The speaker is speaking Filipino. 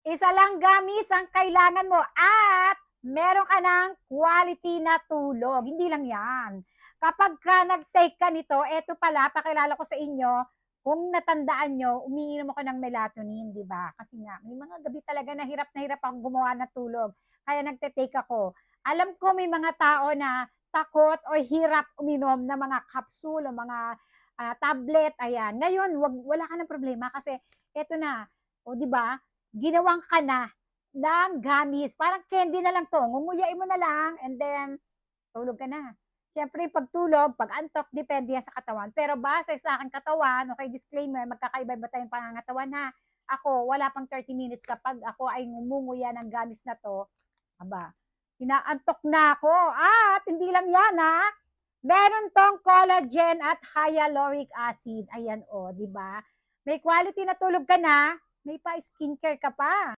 Isa lang gamis ang kailangan mo at meron ka ng quality na tulog. Hindi lang yan. Kapag ka nag-take ka nito, eto pala, pakilala ko sa inyo, kung natandaan nyo, umiinom ako ng melatonin, di ba? Kasi nga, may mga gabi talaga na hirap akong gumawa ng tulog. Kaya nagte-take ako. Alam ko may mga tao na takot o hirap uminom ng mga capsule o mga tablet, ayan. Ngayon, wala ka ng problema kasi eto na, o di ba? Ginawang ka na ng gamis. Parang candy na lang to. Ngunguyain mo na lang and then tulog ka na. Siyempre, pagtulog, pag antok, depende yan sa katawan. Pero base sa aking katawan, okay, disclaimer, magkakaiba-iba tayong pangangatawan ha. Ako, wala pang 30 minutes kapag ako ay ngumunguya ng gamis na to, aba, inaantok na ako. At hindi lang yan ha. Meron tong collagen at hyaluronic acid. Ayan o, di ba? May quality na tulog ka na, may pa skincare ka pa.